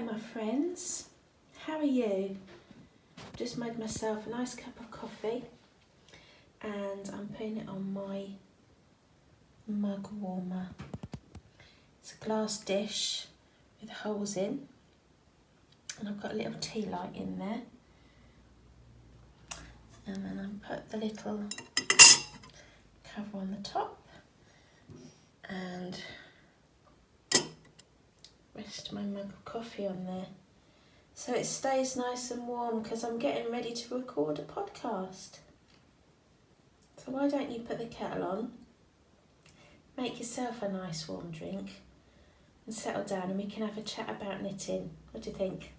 my friends, how are you? Just made myself a nice cup of coffee and I'm putting it on my mug warmer. It's a glass dish with holes in and I've got a little tea light in there, and then I put the little cover on the top and rest my mug of coffee on there so it stays nice and warm, because I'm getting ready to record a podcast. So why don't you put the kettle on, make yourself a nice warm drink and settle down and we can have a chat about knitting. What do you think?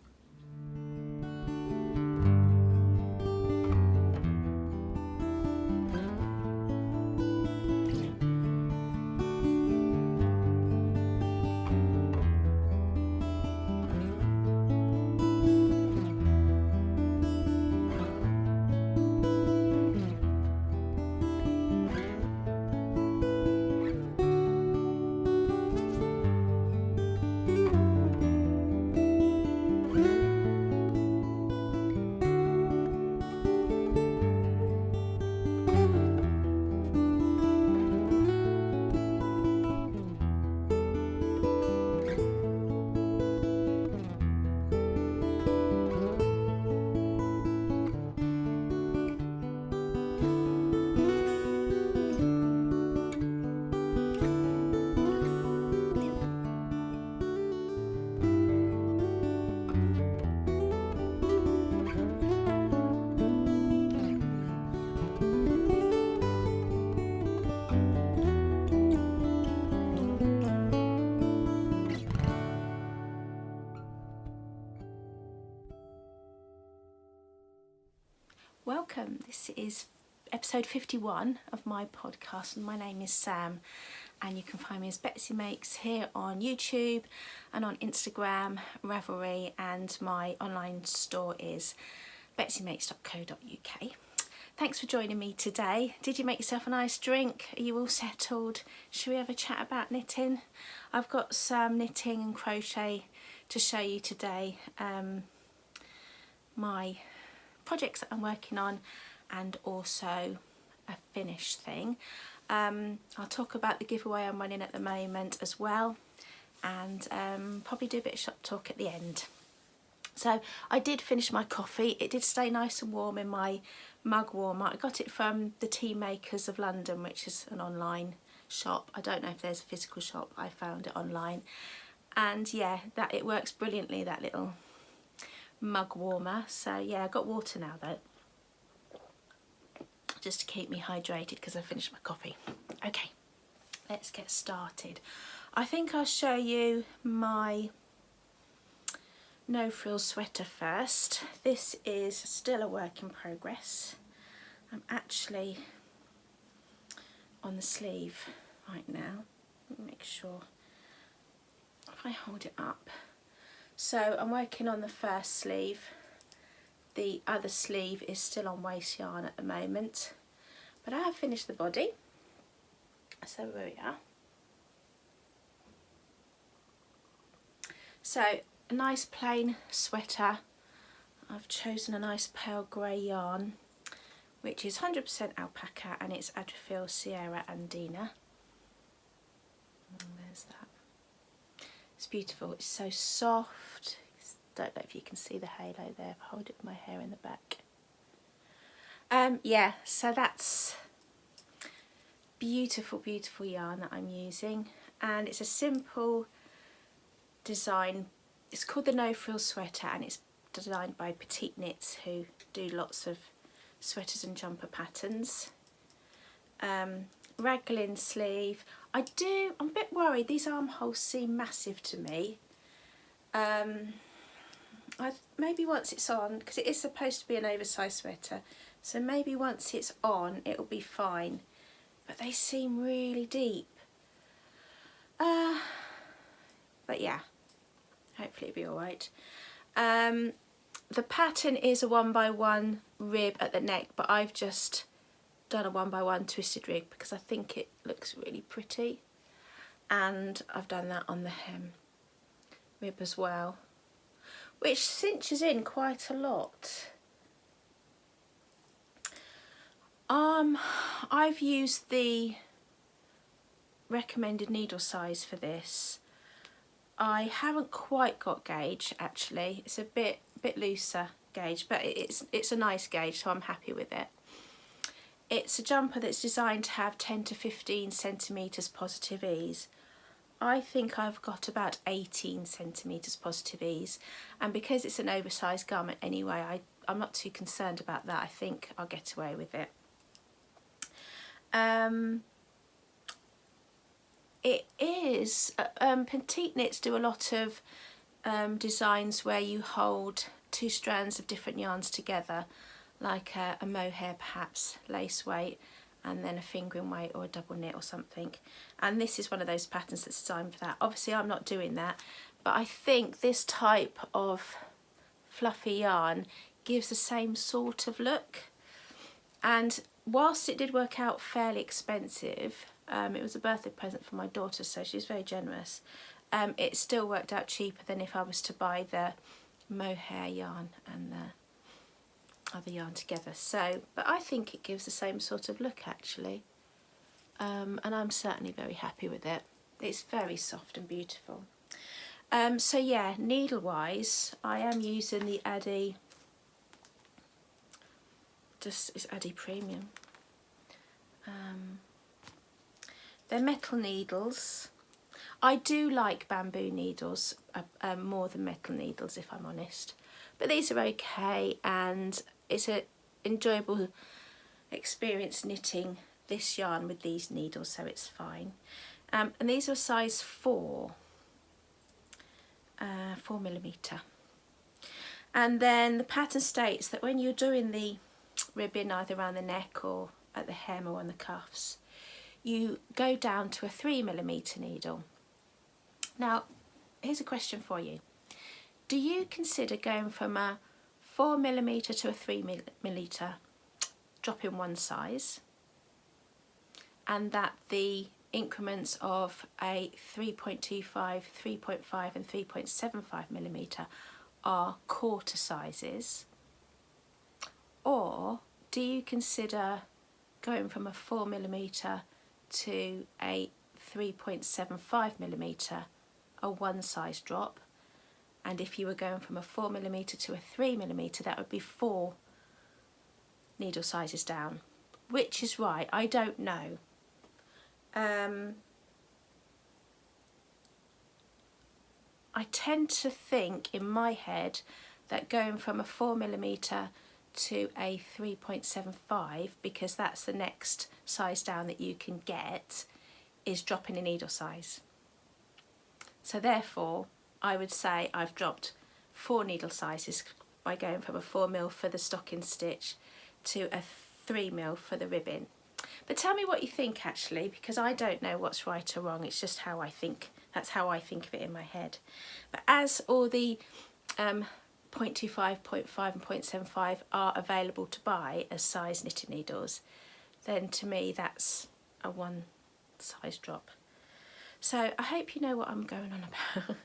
Welcome, this is episode 51 of my podcast and my name is Sam, and you can find me as Betsy Makes here on YouTube and on Instagram, Ravelry, and my online store is betsymakes.co.uk. Thanks for joining me today. Did you make yourself a nice drink? Are you all settled? Should we have a chat about knitting? I've got some knitting and crochet to show you today. My projects that I'm working on and also a finished thing. I'll talk about the giveaway I'm running at the moment as well, and probably do a bit of shop talk at the end. So I did finish my coffee. It did stay nice and warm in my mug warmer. I got it from the Tea Makers of London, which is an online shop. I don't know if there's a physical shop. I found it online, and yeah, that it works brilliantly, that little mug warmer. So yeah, I got water now though, just to keep me hydrated because I finished my coffee. Okay, let's get started. I think I'll show you my no frills sweater first. This is still a work in progress. I'm actually on the sleeve right now. Let me make sure if I hold it up. So I'm working on the first sleeve. The other sleeve is still on waste yarn at the moment, but I have finished the body. So there we are. So a nice plain sweater. I've chosen a nice pale grey yarn, which is 100% alpaca, and it's Adrifil Sierra Andina. And there's that. It's beautiful, it's so soft. Don't know if you can see the halo there if I hold it with my hair in the back. Yeah, so that's beautiful, beautiful yarn that I'm using, and it's a simple design. It's called the No Frills Sweater, and it's designed by Petite Knits, who do lots of sweaters and jumper patterns. Raglan sleeve. I'm a bit worried, these armholes seem massive to me. Maybe once it's on, because it is supposed to be an oversized sweater, so maybe once it's on it'll be fine, but they seem really deep. But yeah, hopefully it'll be alright. The pattern is a 1x1 rib at the neck, but I've just done a 1x1 twisted rib because I think it looks really pretty, and I've done that on the hem rib as well. which cinches in quite a lot. I've used the recommended needle size for this. I haven't quite got gauge actually. It's a bit looser gauge, but it's a nice gauge, so I'm happy with it. It's a jumper that's designed to have 10 to 15 centimetres positive ease. I think I've got about 18 centimetres positive ease, and because it's an oversized garment anyway, I'm not too concerned about that. I think I'll get away with it. It is, petite knits do a lot of designs where you hold two strands of different yarns together, like a mohair perhaps, lace weight, and then a fingering weight or a double knit or something. And this is one of those patterns that's designed for that. Obviously I'm not doing that, but I think this type of fluffy yarn gives the same sort of look. And whilst it did work out fairly expensive, it was a birthday present for my daughter, so she's very generous, it still worked out cheaper than if I was to buy the mohair yarn and the other yarn together. So, but I think it gives the same sort of look actually, and I'm certainly very happy with it. It's very soft and beautiful. So yeah, needle wise, I am using the Addi, it's Addi Premium. They're metal needles. I do like bamboo needles more than metal needles, if I'm honest, but these are okay, and it's an enjoyable experience knitting this yarn with these needles, so it's fine. And these are size 4 millimetre. And then the pattern states that when you're doing the ribbon either around the neck or at the hem or on the cuffs, you go down to a 3 millimetre needle. Now, here's a question for you. Do you consider going from a 4 millimetre to a 3 millimetre, dropping one size, and that the increments of a 3.25, 3.5 and 3.75 millimetre are quarter sizes? Or do you consider going from a 4 millimetre to a 3.75 millimetre, a one size drop, and if you were going from a 4 millimetre to a 3 millimetre, that would be 4 needle sizes down? Which is right? I don't know. I tend to think in my head that going from a 4 millimetre to a 3.75, because that's the next size down that you can get, is dropping a needle size. So therefore I would say I've dropped 4 needle sizes by going from a 4 mil for the stocking stitch to a 3 mil for the ribbon. But tell me what you think actually, because I don't know what's right or wrong, it's just how I think. That's how I think of it in my head. But as all the 0.25, 0.5 and 0.75 are available to buy as size knitting needles, then to me that's a one size drop. So I hope you know what I'm going on about.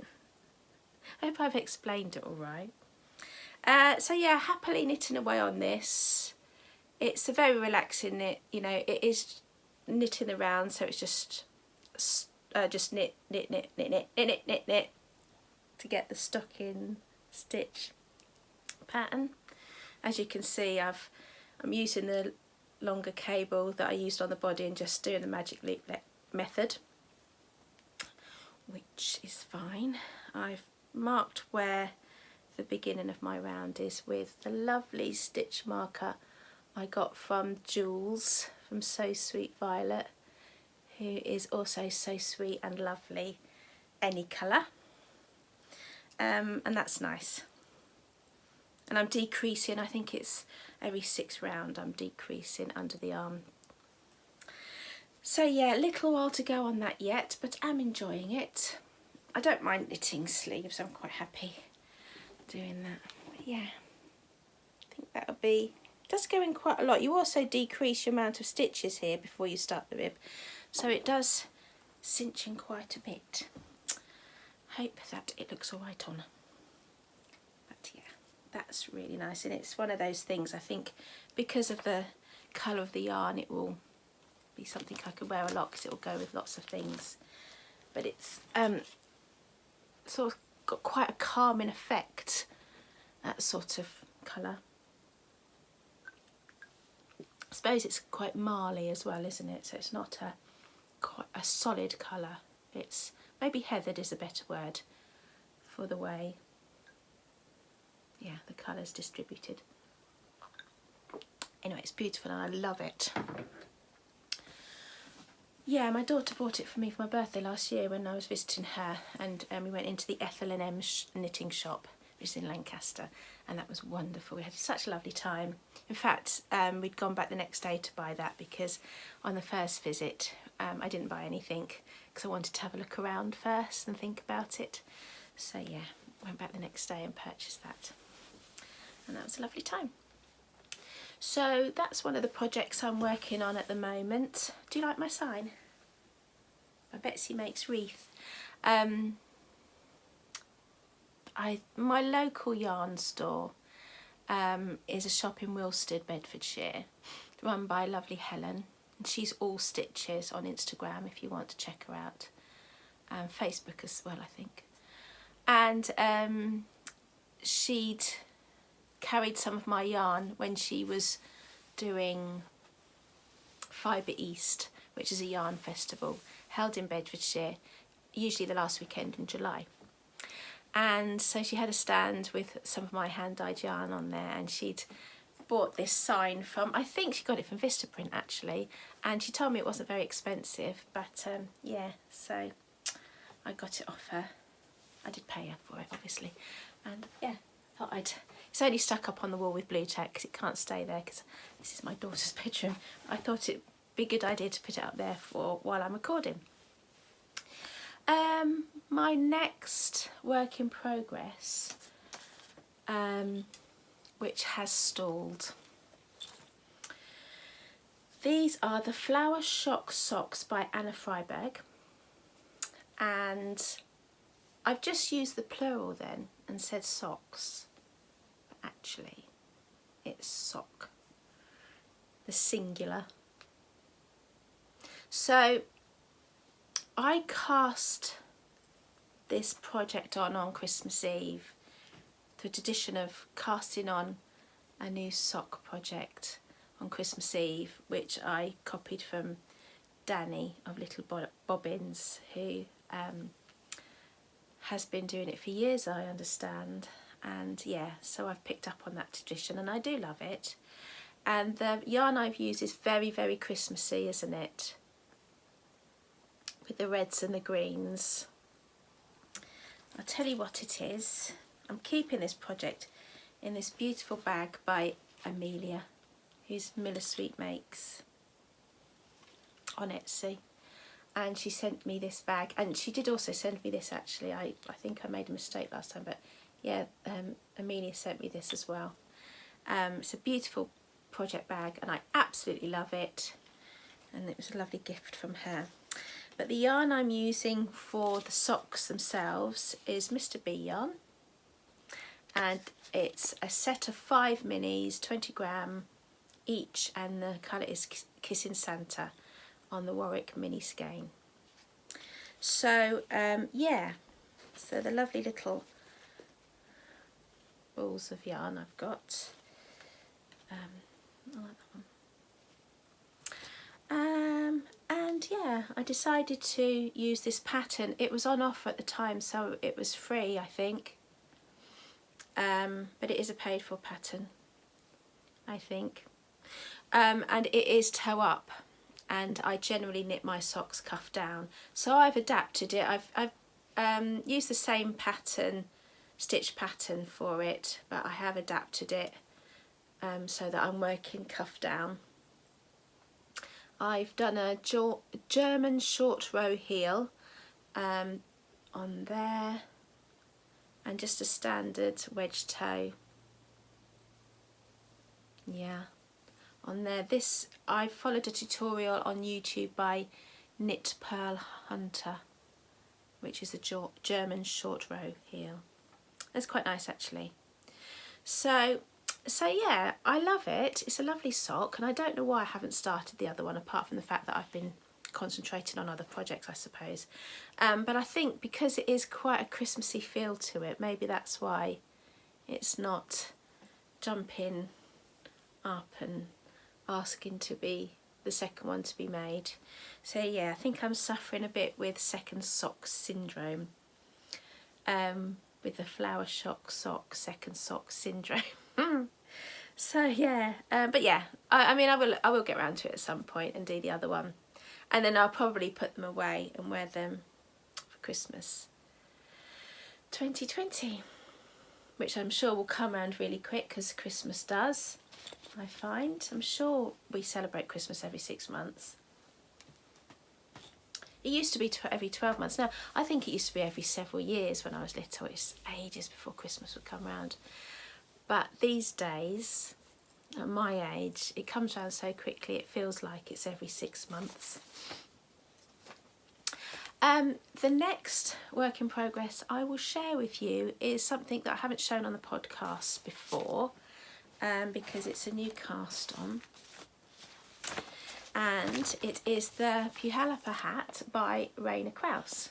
I hope I've explained it all right. So yeah, happily knitting away on this. It's a very relaxing knit, you know, it is knitting around, so it's just knit, knit, knit, knit, knit, knit, knit, knit to get the stocking stitch pattern. As you can see, I'm using the longer cable that I used on the body and just doing the magic loop method, which is fine. I've marked where the beginning of my round is with the lovely stitch marker I got from Jules from So Sweet Violet, who is also so sweet and lovely any colour, and that's nice. And I'm decreasing, I think it's every 6th round I'm decreasing under the arm. So yeah, a little while to go on that yet, but I'm enjoying it. I don't mind knitting sleeves, I'm quite happy doing that. But yeah, I think that'll be, it does go in quite a lot. You also decrease your amount of stitches here before you start the rib, so it does cinch in quite a bit. Hope that it looks alright on. that's really nice, and it's one of those things, I think, because of the colour of the yarn, it will be something I could wear a lot because it will go with lots of things. But it's sort of got quite a calming effect, that sort of colour. I suppose it's quite marley as well, isn't it? So it's not quite a solid colour. It's maybe heathered is a better word for the way, yeah, the colour's distributed. Anyway, it's beautiful and I love it. Yeah, my daughter bought it for me for my birthday last year when I was visiting her, and we went into the Ethel and M knitting shop, which is in Lancaster, and that was wonderful. We had such a lovely time. In fact, we'd gone back the next day to buy that because on the first visit I didn't buy anything because I wanted to have a look around first and think about it. So yeah, went back the next day and purchased that, and that was a lovely time. So that's one of the projects I'm working on at the moment. Do you like my sign? My Betsy Makes Wreath. My local yarn store is a shop in Wilstead, Bedfordshire, run by lovely Helen. And she's all stitches on Instagram if you want to check her out. Facebook as well, I think. And she'd carried some of my yarn when she was doing Fibre East, which is a yarn festival held in Bedfordshire, usually the last weekend in July. And so she had a stand with some of my hand-dyed yarn on there, and she'd bought this sign from, I think she got it from Vistaprint actually, and she told me it wasn't very expensive, but yeah, so I got it off her. I did pay her for it, obviously, and yeah, thought it's only stuck up on the wall with blue tack because it can't stay there because this is my daughter's bedroom. I thought it'd be a good idea to put it up there for while I'm recording. My next work in progress, which has stalled. These are the Flower Shock Socks by Anna Freiberg, and I've just used the plural then and said socks, but actually it's sock, the singular. So I cast this project on Christmas Eve, the tradition of casting on a new sock project on Christmas Eve, which I copied from Danny of Little Bobbins, who has been doing it for years, I understand. And yeah, so I've picked up on that tradition and I do love it. And the yarn I've used is very, very Christmassy, isn't it? With the reds and the greens. I'll tell you what it is. I'm keeping this project in this beautiful bag by Amelia, who's Miller Sweet Makes on Etsy. And she sent me this bag, and she did also send me this actually. I think I made a mistake last time, but yeah, Amelia sent me this as well. It's a beautiful project bag and I absolutely love it, and it was a lovely gift from her. But the yarn I'm using for the socks themselves is Mr. B yarn, and it's a set of 5 minis, 20 gram each, and the colour is Kissing Santa on the Warwick mini skein. So yeah, so the lovely little balls of yarn I've got. I like that one. And yeah, I decided to use this pattern. It was on offer at the time, so it was free, I think. But it is a paid for pattern, I think. And it is toe up, and I generally knit my socks cuff down. So I've adapted it. I've used the same pattern, stitch pattern for it, but I have adapted it so that I'm working cuff down. I've done a German short row heel on there, and just a standard wedge toe, yeah, on there. This, I followed a tutorial on YouTube by Knit Pearl Hunter, which is a German short row heel. That's quite nice actually. So yeah, I love it. It's a lovely sock, and I don't know why I haven't started the other one, apart from the fact that I've been concentrating on other projects, I suppose. But I think because it is quite a Christmassy feel to it, maybe that's why it's not jumping up and asking to be the second one to be made. So yeah, I think I'm suffering a bit with second sock syndrome, with the flower shock sock, second sock syndrome. So yeah, but yeah, I mean, I will get around to it at some point and do the other one, and then I'll probably put them away and wear them for Christmas 2020, which I'm sure will come around really quick, because Christmas does, I find. I'm sure we celebrate Christmas every 6 months. It used to be every 12 months. Now, I think it used to be every several years when I was little. It's ages before Christmas would come round. But these days, at my age, it comes round so quickly, it feels like it's every 6 months. The next work in progress I will share with you is something that I haven't shown on the podcast before, because it's a new cast on. And it is the Calliper Hat by Rainer Krauss.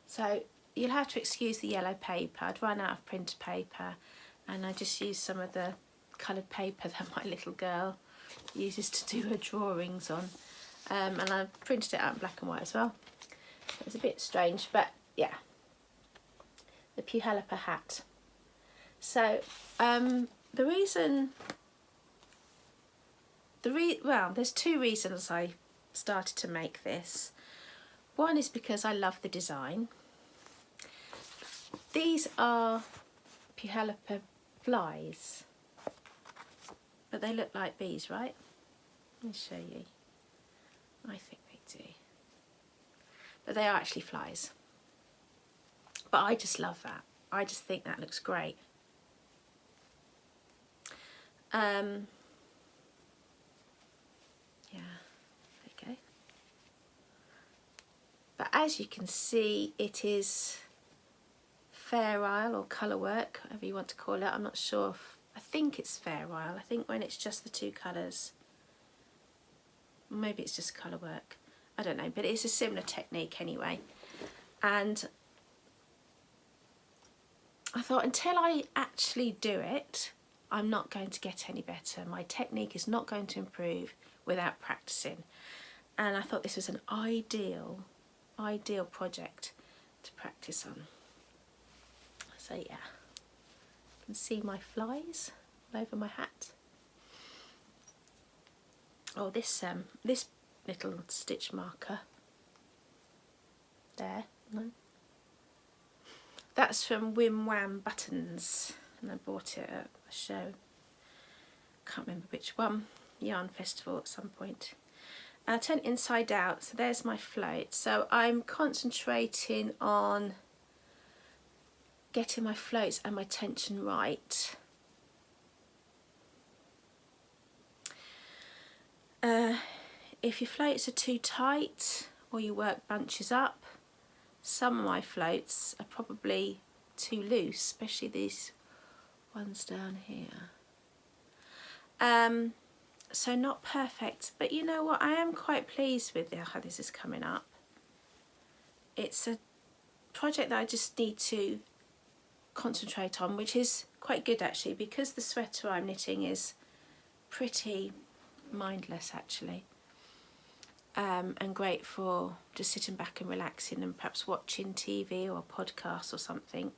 So you'll have to excuse the yellow paper. I'd run out of printer paper, and I just used some of the coloured paper that my little girl uses to do her drawings on, and I printed it out in black and white as well. So it's a bit strange, but yeah, the Calliper Hat. So the reason, well, there's two reasons I started to make this. One is because I love the design. These are Calliper flies, but they look like bees, right? Let me show you. I think they do, but they are actually flies. But I just love that. I just think that looks great. Yeah, there you go. But as you can see, it is Fair Isle or colour work, whatever you want to call it. I'm not sure if, I think it's Fair Isle. I think when it's just the two colours, maybe it's just colour work, I don't know, but it's a similar technique anyway. And I thought, until I actually do it, I'm not going to get any better. My technique is not going to improve without practicing. And I thought this was an ideal project to practice on. So yeah, you can see my flies all over my hat. Oh, this little stitch marker there, no, that's from Wim Wham Buttons, and I bought it at a show, can't remember which one, yarn festival at some point. And I turn it inside out, so there's my float. So I'm concentrating on getting my floats and my tension right. If your floats are too tight or your work bunches up, some of my floats are probably too loose, especially these ones down here. So not perfect, but you know what, I am quite pleased with how this is coming up. It's a project that I just need to concentrate on, which is quite good actually, because the sweater I'm knitting is pretty mindless actually, and great for just sitting back and relaxing and perhaps watching TV or a podcast or something.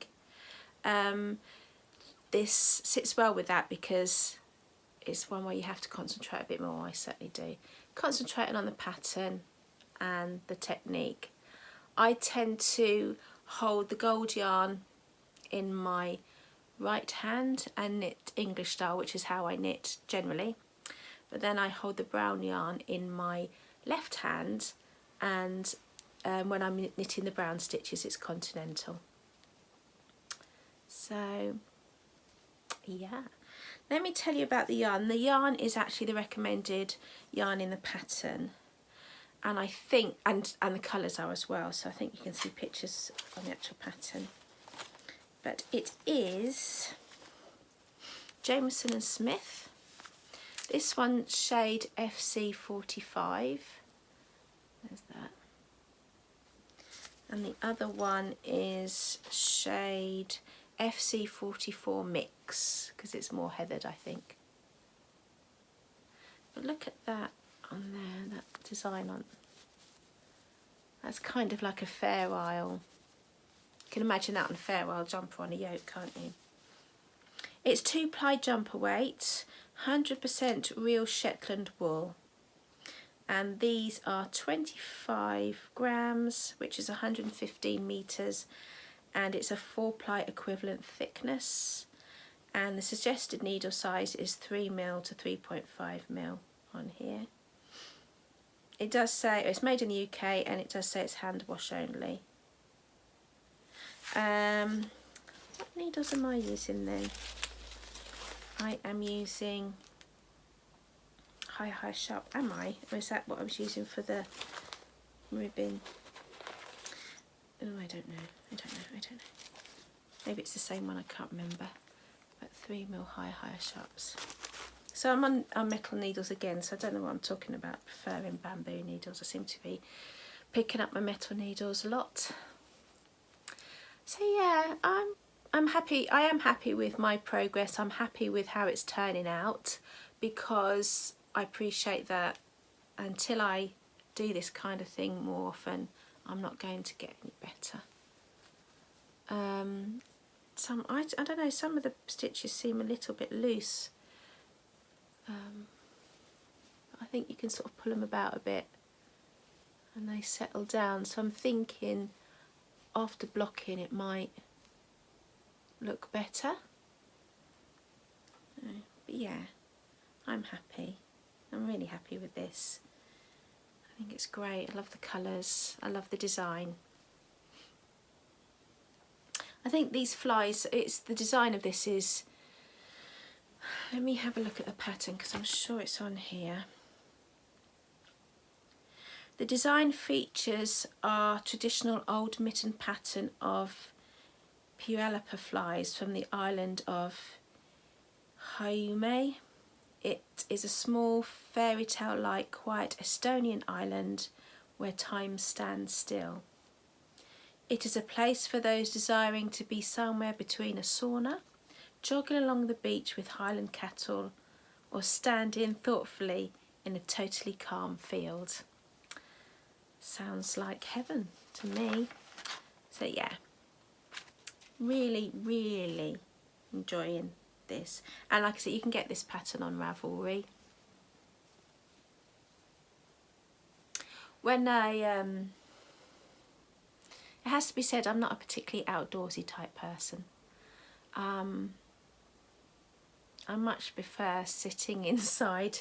This sits well with that because it's one where you have to concentrate a bit more. I certainly do. Concentrating on the pattern and the technique. I tend to hold the gold yarn in my right hand and knit English style, which is how I knit generally. But then I hold the brown yarn in my left hand, and when I'm knitting the brown stitches, it's continental. So yeah, let me tell you about the yarn. The yarn is actually the recommended yarn in the pattern, and I think, and the colours are as well, so I think you can see pictures on the actual pattern. But it is Jameson and Smith. This one shade FC45. There's that. And the other one is shade FC44 Mix, because it's more heathered, I think. But look at that on there, that design on. That's kind of like a Fair Isle. You can imagine that on a Fair Isle jumper on a yoke, can't you? It's 2-ply jumper weight, 100% real Shetland wool. And these are 25 grams, which is 115 meters, and it's a 4-ply equivalent thickness. And the suggested needle size is 3mm to 3.5mm on here. It does say it's made in the UK, and it does say it's hand wash only. What needles am I using then? I am using high sharp, am I? Or is that what I was using for the ribbon? Oh, I don't know. Maybe it's the same one, I can't remember. But 3mm high sharps. So I'm on metal needles again, so I don't know what I'm talking about, preferring bamboo needles. I seem to be picking up my metal needles a lot. So yeah, I'm happy. I am happy with my progress. I'm happy with how it's turning out, because I appreciate that until I do this kind of thing more often, I'm not going to get any better. I don't know, some of the stitches seem a little bit loose. I think you can sort of pull them about a bit and they settle down. So I'm thinking after blocking it might look better. But yeah, I'm happy. I'm really happy with this. I think it's great. I love the colours. I love the design. I think these flies, the design of this is, let me have a look at the pattern because I'm sure it's on here. The design features are traditional old mitten pattern of Calliper flies from the island of Hiiume. It is a small fairy tale-like quiet Estonian island where time stands still. It is a place for those desiring to be somewhere between a sauna, jogging along the beach with highland cattle, or standing thoughtfully in a totally calm field. Sounds like heaven to me. So yeah, really enjoying this. And like I said, you can get this pattern on Ravelry. When it has to be said, I'm not a particularly outdoorsy type person. I much prefer sitting inside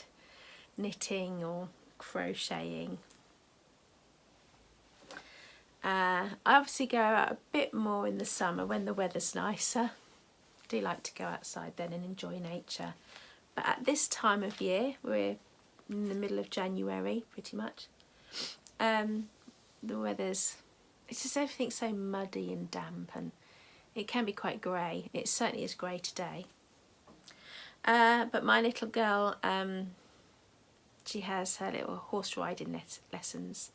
knitting or crocheting. I obviously go out a bit more in the summer when the weather's nicer. I do like to go outside then and enjoy nature. But at this time of year, we're in the middle of January pretty much, the weather's, it's just everything's so muddy and damp, and it can be quite grey. It certainly is grey today. But my little girl, she has her little horse riding lessons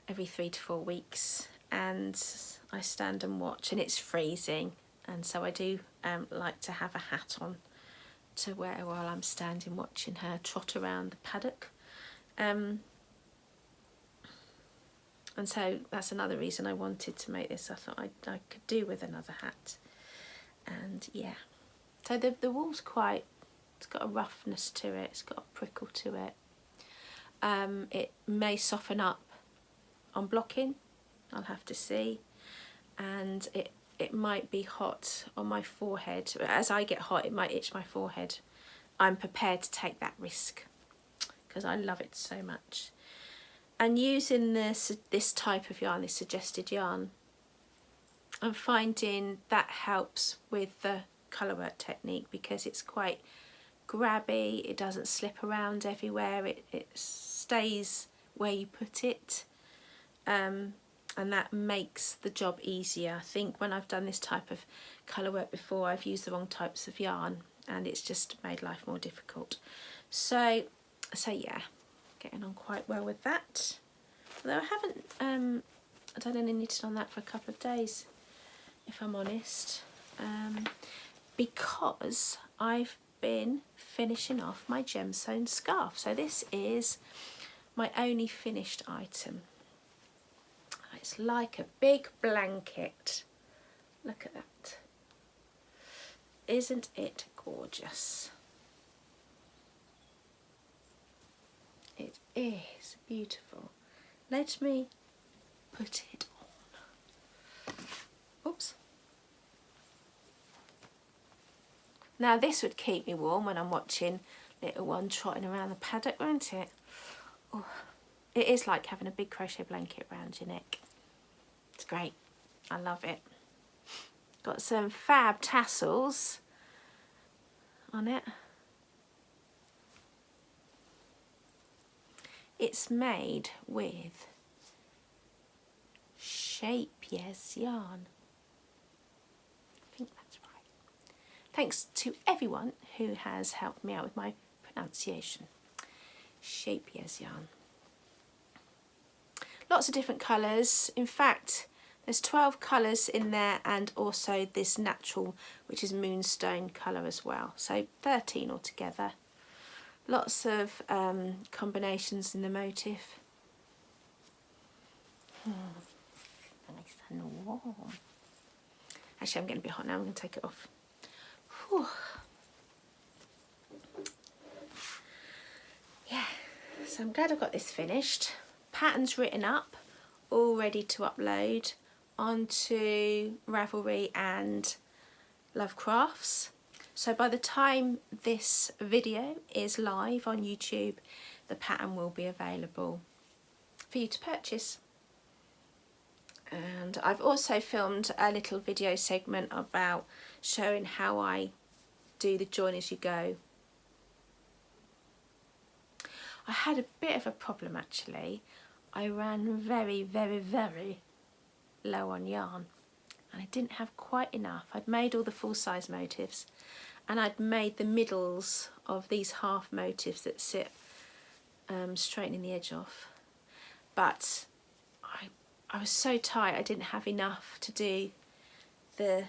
every 3 to 4 weeks, and I stand and watch, and it's freezing, and so I do like to have a hat on to wear while I'm standing watching her trot around the paddock. And so that's another reason I wanted to make this. I thought I could do with another hat. And yeah, so the wool's quite, it's got a roughness to it, it's got a prickle to it. It may soften up on blocking, I'll have to see. And it might be hot on my forehead. As I get hot, it might itch my forehead. I'm prepared to take that risk because I love it so much. And using this type of yarn, this suggested yarn, I'm finding that helps with the colour work technique because it's quite grabby, it doesn't slip around everywhere, it stays where you put it, and that makes the job easier. I think when I've done this type of colour work before, I've used the wrong types of yarn and it's just made life more difficult. So yeah, getting on quite well with that. Although I haven't done any knitting on that for a couple of days, if I'm honest, because I've been finishing off my Gemstone Scarf. So this is my only finished item. It's like a big blanket. Look at that. Isn't it gorgeous? It is beautiful. Let me put it on. Oops. Now this would keep me warm when I'm watching little one trotting around the paddock, won't it? Oh, it is like having a big crochet blanket around your neck. It's great. I love it. Got some fab tassels on it. It's made with Yes yarn. I think that's right. Thanks to everyone who has helped me out with my pronunciation. Yes yarn. Lots of different colours. In fact, there's 12 colours in there, and also this natural, which is moonstone colour as well. So 13 altogether. Lots of combinations in the motif. Nice and warm. Actually, I'm getting a bit hot now. I'm going to take it off. Whew. Yeah, so I'm glad I've got this finished. Patterns written up, all ready to upload onto Ravelry and Love Crafts. So by the time this video is live on YouTube, the pattern will be available for you to purchase. And I've also filmed a little video segment about showing how I do the join as you go. I had a bit of a problem actually. I ran very low on yarn and I didn't have quite enough. I'd made all the full size motifs and I'd made the middles of these half motifs that sit straightening the edge off, but I was so tight I didn't have enough to do the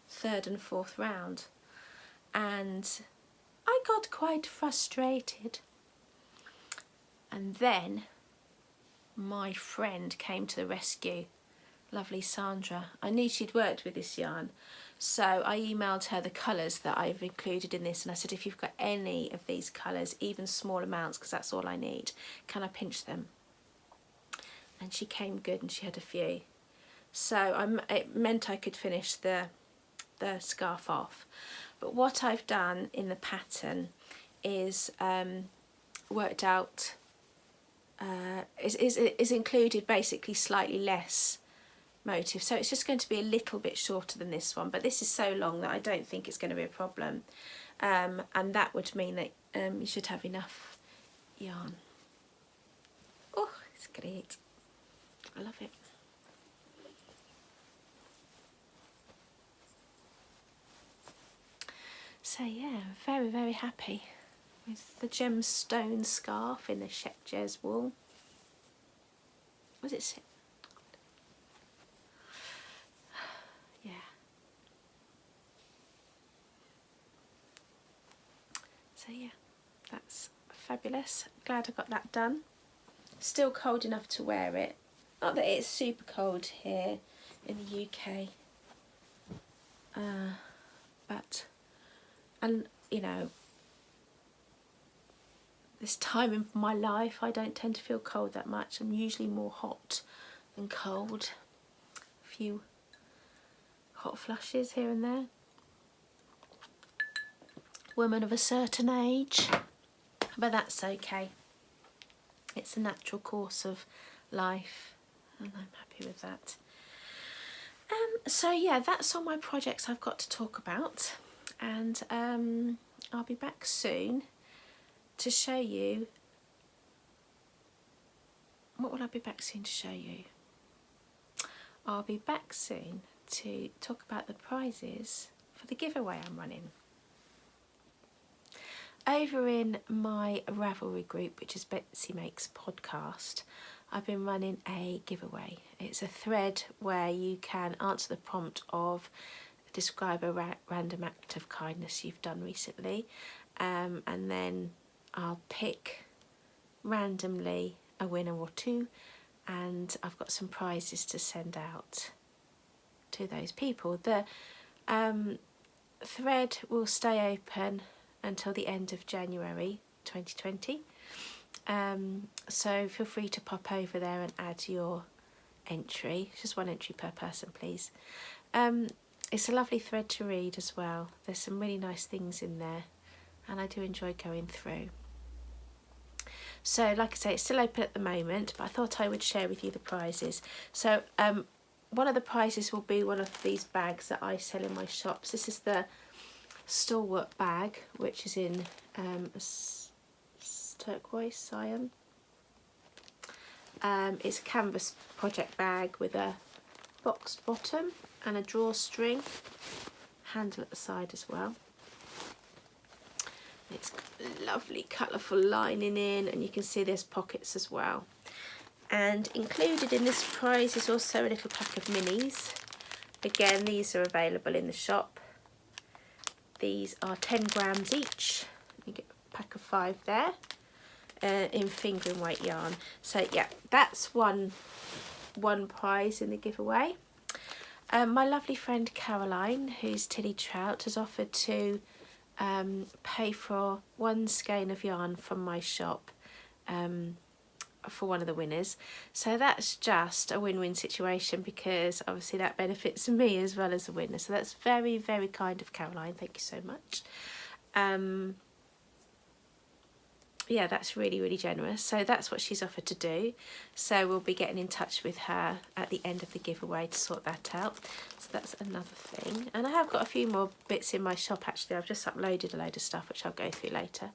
third and fourth round, and I got quite frustrated. And then my friend came to the rescue, lovely Sandra. I knew she'd worked with this yarn, so I emailed her the colours that I've included in this, and I said, if you've got any of these colours, even small amounts, because that's all I need, can I pinch them? And she came good and she had a few. So it meant I could finish the scarf off. But what I've done in the pattern is worked out, is included basically slightly less motif. So it's just going to be a little bit shorter than this one, but this is so long that I don't think it's going to be a problem. And that would mean that you should have enough yarn. Oh, it's great. I love it. So yeah, very happy with the Gemstone Scarf in the Shepjez wool. Was it? Yeah. So yeah, that's fabulous. Glad I got that done. Still cold enough to wear it. Not that it's super cold here in the UK, but, and you know, this time in my life I don't tend to feel cold that much. I'm usually more hot than cold. A few hot flushes here and there. Woman of a certain age, but that's okay. It's a natural course of life, and I'm happy with that. So yeah, that's all my projects I've got to talk about, and I'll be back soon to show you. What will I be back soon to show you? I'll be back soon to talk about the prizes for the giveaway I'm running. over in my Ravelry group, which is Betsy Makes Podcast, I've been running a giveaway. It's a thread where you can answer the prompt of describe a random act of kindness you've done recently, and then I'll pick randomly a winner or two, and I've got some prizes to send out to those people. The thread will stay open until the end of January 2020, so feel free to pop over there and add your entry. Just one entry per person, please. It's a lovely thread to read as well. There's some really nice things in there, and I do enjoy going through. So like I say, it's still open at the moment, but I thought I would share with you the prizes. So one of the prizes will be one of these bags that I sell in my shops. This is the Stalwart bag, which is in turquoise cyan. It's a canvas project bag with a boxed bottom and a drawstring handle at the side as well. It's got lovely colourful lining in, and you can see there's pockets as well. And included in this prize is also a little pack of minis. Again, these are available in the shop. These are 10 grams each. You get a pack of 5 there, in finger and weight yarn. So yeah, that's one prize in the giveaway. My lovely friend Caroline, who's Tilly Trout, has offered to pay for one skein of yarn from my shop for one of the winners. So that's just a win-win situation, because obviously that benefits me as well as the winner. So that's very, very kind of Caroline. Thank you so much. Yeah, that's really, really generous. So that's what she's offered to do. So we'll be getting in touch with her at the end of the giveaway to sort that out. So that's another thing. And I have got a few more bits in my shop actually. I've just uploaded a load of stuff which I'll go through later.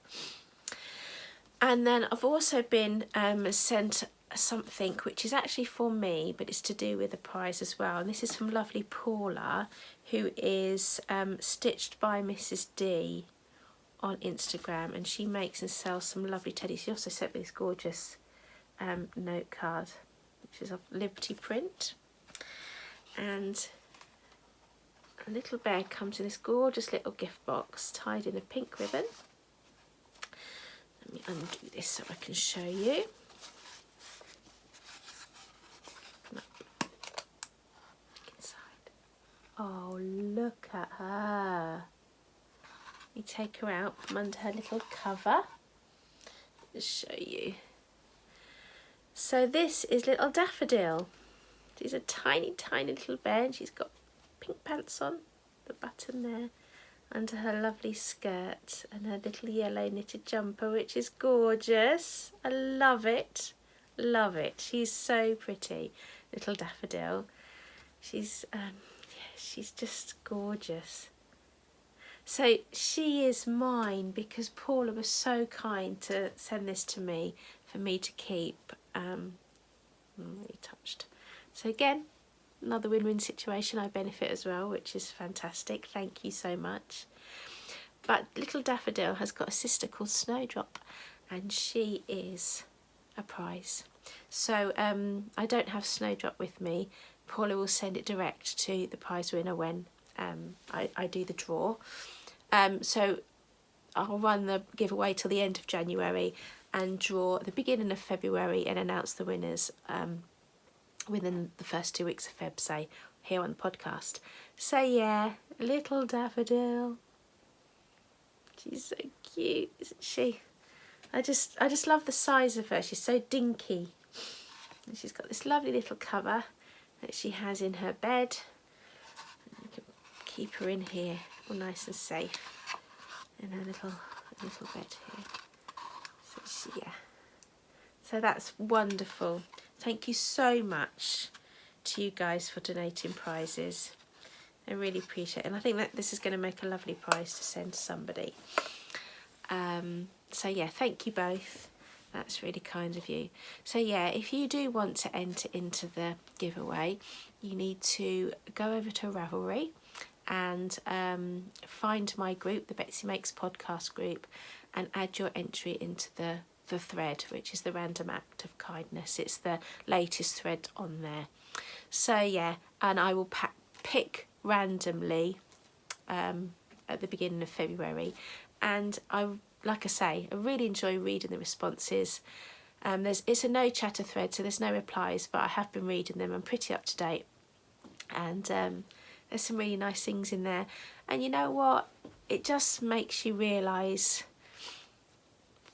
And then I've also been sent something which is actually for me, but it's to do with the prize as well. And this is from lovely Paula, who is Stitched by Mrs. D on Instagram, and she makes and sells some lovely teddies. She also sent me this gorgeous note card, which is of Liberty print, and a little bear comes in this gorgeous little gift box tied in a pink ribbon. Let me undo this so I can show you. Inside. Oh, look at her. You take her out from under her little cover. Just show you. So this is little Daffodil. She's a tiny, tiny little bear, and she's got pink pants on, the button there, under her lovely skirt, and her little yellow knitted jumper, which is gorgeous. I love it. Love it. She's so pretty, little Daffodil. She's she's just gorgeous. So she is mine because Paula was so kind to send this to me for me to keep. I'm really touched. So again, another win-win situation. I benefit as well, which is fantastic. Thank you so much. But little Daffodil has got a sister called Snowdrop, and she is a prize. So I don't have Snowdrop with me. Paula will send it direct to the prize winner when I do the draw. So I'll run the giveaway till the end of January and draw at the beginning of February and announce the winners within the first 2 weeks of Feb, say, here on the podcast. So yeah, little Daffodil. She's so cute, isn't she? I just love the size of her. She's so dinky. And she's got this lovely little cover that she has in her bed. And you can keep her in here all nice and safe in her little bed here. So yeah. So that's wonderful. Thank you so much to you guys for donating prizes. I really appreciate it. And I think that this is going to make a lovely prize to send to somebody. So yeah, thank you both. That's really kind of you. So yeah, if you do want to enter into the giveaway, you need to go over to Ravelry and find my group, the Betsy Makes podcast group, and add your entry into the thread, which is the random act of kindness. It's the latest thread on there. So yeah, and I will pick randomly at the beginning of February, and like I say, I really enjoy reading the responses. It's a no chatter thread, so there's no replies, but I have been reading them. I'm pretty up to date, and there's some really nice things in there. And you know what, it just makes you realise,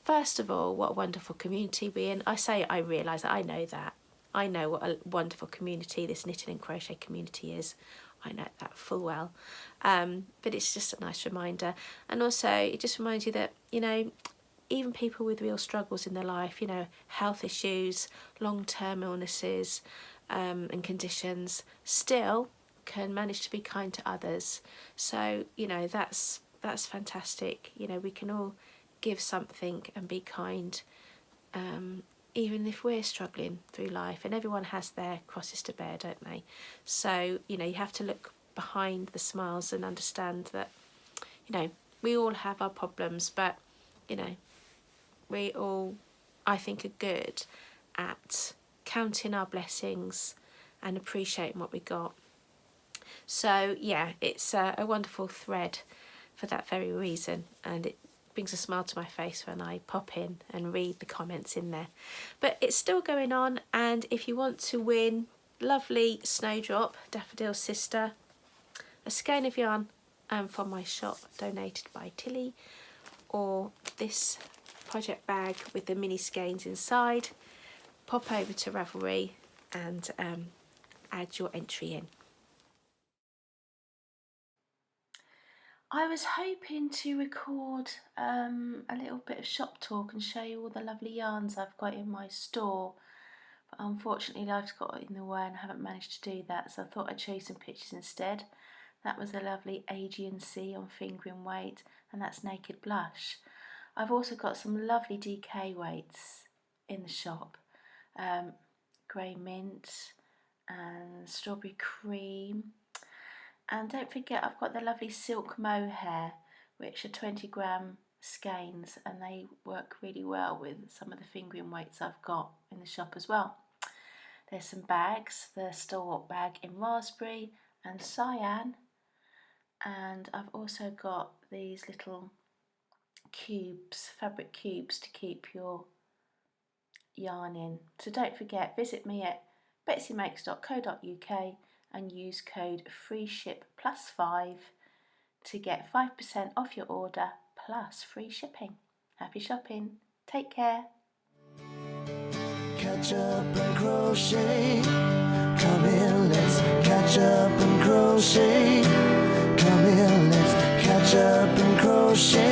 first of all, what a wonderful community we're in. I realise that, I know what a wonderful community this knitting and crochet community is. I know that full well. But it's just a nice reminder. And also, it just reminds you that, you know, even people with real struggles in their life, you know, health issues, long-term illnesses and conditions, still can manage to be kind to others. So, you know, that's fantastic. You know, we can all give something and be kind, even if we're struggling through life, and everyone has their crosses to bear, don't they? So, you know, you have to look behind the smiles and understand that, you know, we all have our problems, but, you know, we all, I think, are good at counting our blessings and appreciating what we got. So yeah, it's a wonderful thread for that very reason, and it brings a smile to my face when I pop in and read the comments in there. But it's still going on, and if you want to win lovely Snowdrop, Daffodil Sister, a skein of yarn from my shop donated by Tilly, or this project bag with the mini skeins inside, pop over to Ravelry and add your entry in. I was hoping to record a little bit of shop talk and show you all the lovely yarns I've got in my store, but unfortunately life's got in the way and I haven't managed to do that, so I thought I'd show you some pictures instead. That was a lovely Aegean Sea on fingering weight, and that's Naked Blush. I've also got some lovely DK weights in the shop, grey mint and strawberry cream. And don't forget, I've got the lovely silk mohair, which are 20-gram skeins, and they work really well with some of the fingering weights I've got in the shop as well. There's some bags, the Stalwart bag in raspberry and cyan, and I've also got these little cubes, fabric cubes, to keep your yarn in. So don't forget, visit me at betsymakes.co.uk and use code FREESHIP+5 to get 5% off your order plus free shipping. Happy shopping. Take care. Catch up and crochet. Come here, let's catch up and crochet. Come here, let's catch up and crochet.